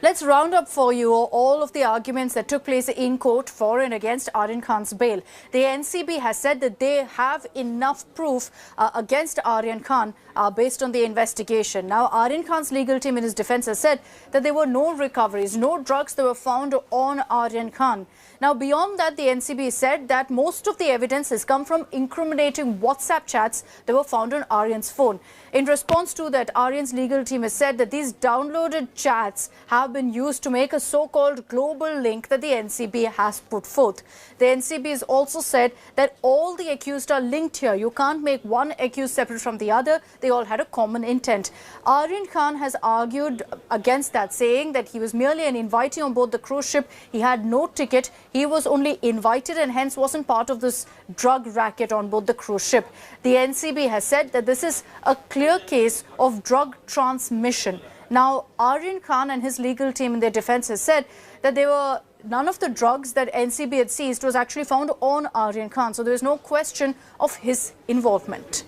Let's round up for you all of the arguments that took place in court for and against Aryan Khan's bail. The NCB has said that they have enough proof against Aryan Khan based on the investigation. Now, Aryan Khan's legal team in his defense has said that there were no recoveries, no drugs that were found on Aryan Khan. Now, beyond that, the NCB said that most of the evidence has come from incriminating WhatsApp chats that were found on Aryan's phone. In response to that, Aryan's legal team has said that these downloaded chats have been used to make a so-called global link that the NCB has put forth. The NCB has also said that all the accused are linked here. You can't make one accused separate from the other. They all had a common intent. Aryan Khan has argued against that, saying that he was merely an invitee on board the cruise ship. He had no ticket. He was only invited and hence wasn't part of this drug racket on board the cruise ship. The NCB has said that this is a clear case of drug transmission. Now, Aryan Khan and his legal team in their defense has said that there were none of the drugs that NCB had seized was actually found on Aryan Khan. So there is no question of his involvement.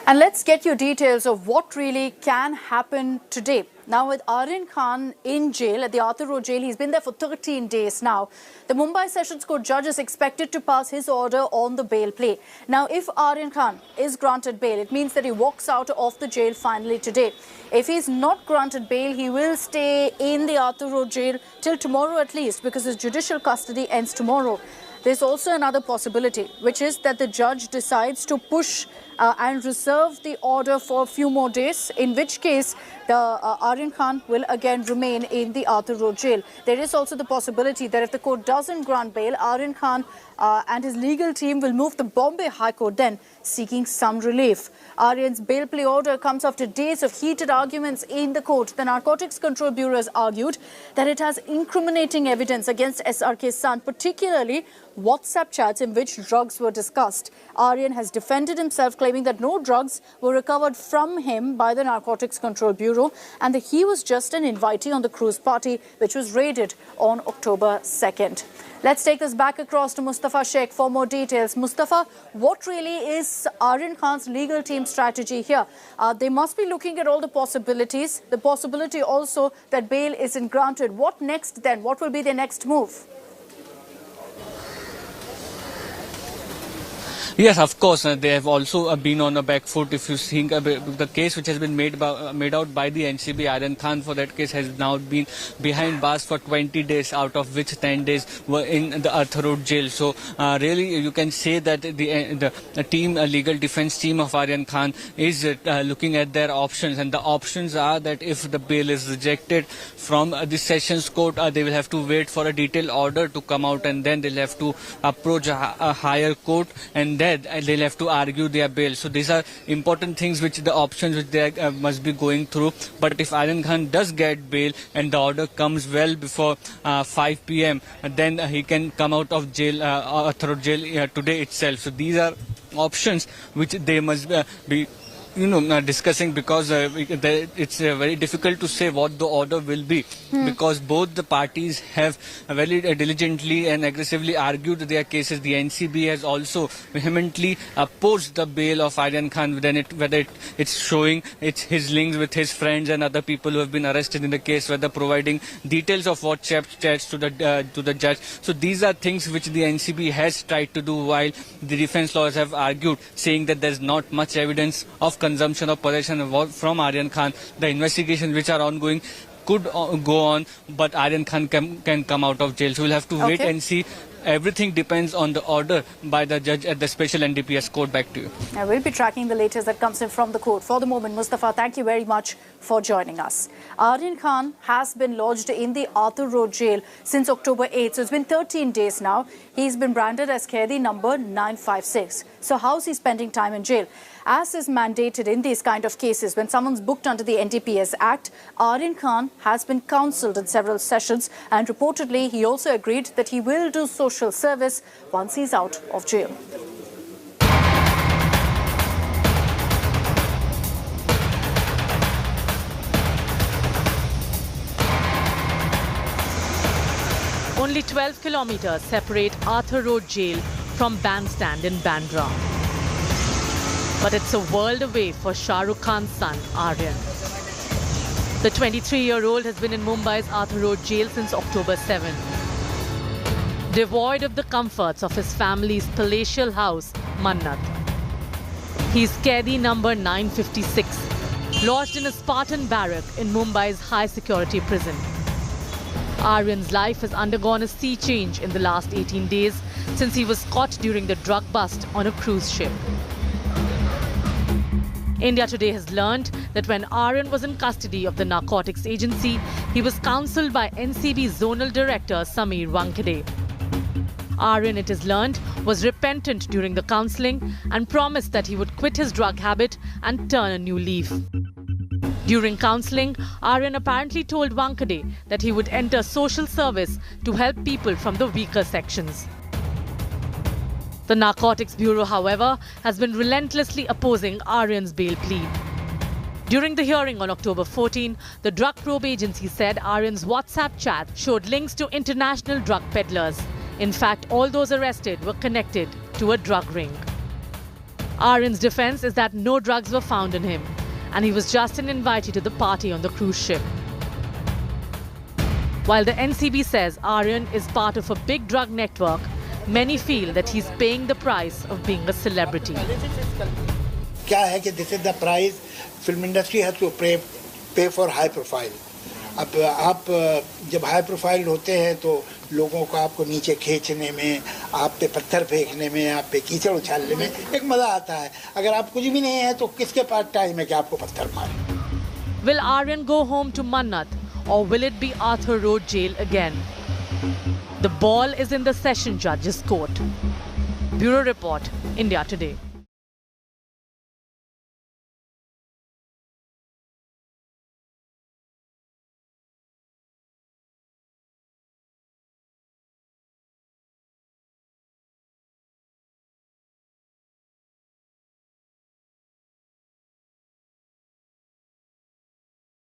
And let's get you details of what really can happen today. Now, with Aryan Khan in jail at the Arthur Road jail, he's been there for 13 days now. The Mumbai Sessions Court judge is expected to pass his order on the bail plea. Now, if Aryan Khan is granted bail, it means that he walks out of the jail finally today. If he's not granted bail, he will stay in the Arthur Road jail till tomorrow at least, because his judicial custody ends tomorrow. There's also another possibility, which is that the judge decides to push and reserve the order for a few more days, in which case the Aryan Khan will again remain in the Arthur Road jail. There is also the possibility that if the court doesn't grant bail, Aryan Khan and his legal team will move the Bombay High Court then, seeking some relief. Aryan's bail plea order comes after days of heated arguments in the court. The Narcotics Control Bureau has argued that it has incriminating evidence against SRK's son, particularly WhatsApp chats in which drugs were discussed. Aryan has defended himself, claiming that no drugs were recovered from him by the Narcotics Control Bureau and that he was just an invitee on the cruise party which was raided on October 2nd. Let's take this back across to Mustafa Sheikh for more details. Mustafa, what really is Aryan Khan's legal team strategy here? They must be looking at all the possibilities, the possibility also that bail isn't granted. What next then? What will be their next move? Yes, of course. They have also been on a back foot. If you think the case which has been made out by the NCB, Aryan Khan, for that case has now been behind bars for 20 days, out of which 10 days were in the Arthur Road jail. So really, you can say that the team, legal defense team of Aryan Khan is looking at their options, and the options are that if the bail is rejected from the Sessions Court, they will have to wait for a detailed order to come out, and then they'll have to approach a higher court, and then they'll have to argue their bail. So these are important things, which the options which they must be going through. But if Aryan Khan does get bail and the order comes well before 5 p.m., then he can come out of jail, Arthur Road jail today itself. So these are options which they must be discussing, because it's very difficult to say what the order will be, because both the parties have very diligently and aggressively argued their cases. The NCB has also vehemently opposed the bail of Aryan Khan, whether it's showing his links with his friends and other people who have been arrested in the case, whether providing details of WhatsApp chats to the judge. So these are things which the NCB has tried to do, while the defense lawyers have argued, saying that there's not much evidence of consumption or possession from Aryan Khan. The investigations which are ongoing could go on, but Aryan Khan can come out of jail. So we'll have to wait and see. Everything depends on the order by the judge at the special NDPS court. Back to you. I will be tracking the latest that comes in from the court. For the moment, Mustafa, thank you very much for joining us. Aryan Khan has been lodged in the Arthur Road jail since October 8th. So it's been 13 days now. He's been branded as Qaidi number 956. So how's he spending time in jail? As is mandated in these kind of cases, when someone's booked under the NDPS Act, Aryan Khan has been counselled in several sessions, and reportedly he also agreed that he will do social service once he's out of jail. Only 12 kilometers separate Arthur Road jail from Bandstand in Bandra. But it's a world away for Shah Rukh Khan's son, Aryan. The 23-year-old has been in Mumbai's Arthur Road jail since October 7. Devoid of the comforts of his family's palatial house, Mannat. He's Kaidi number 956, lodged in a Spartan barrack in Mumbai's high-security prison. Aryan's life has undergone a sea change in the last 18 days since he was caught during the drug bust on a cruise ship. India Today has learned that when Aryan was in custody of the Narcotics Agency, he was counselled by NCB Zonal Director Sameer Wankhede. Aryan, it is learned, was repentant during the counselling and promised that he would quit his drug habit and turn a new leaf. During counselling, Aryan apparently told Wankhede that he would enter social service to help people from the weaker sections. The Narcotics Bureau, however, has been relentlessly opposing Aryan's bail plea. During the hearing on October 14, the Drug Probe Agency said Aryan's WhatsApp chat showed links to international drug peddlers. In fact, all those arrested were connected to a drug ring. Aryan's defense is that no drugs were found in him, and he was just an invitee to the party on the cruise ship. While the NCB says Aryan is part of a big drug network, many feel that he's paying the price of being a celebrity. क्या है कि this is the price film industry has to pay for high profile. अब आप जब high profile होते हैं तो लोगों को आपको नीचे खींचने में, आप पे पत्थर फेंकने में, आप पे कीचड़ उछालने में एक मजा आता है. अगर आप कुछ भी नहीं है तो किसके पास टाइम है कि आपको पत्थर मारे? Will Aryan go home to Mannat, or will it be Arthur Road jail again? The ball is in the session judge's court. Bureau Report, India Today.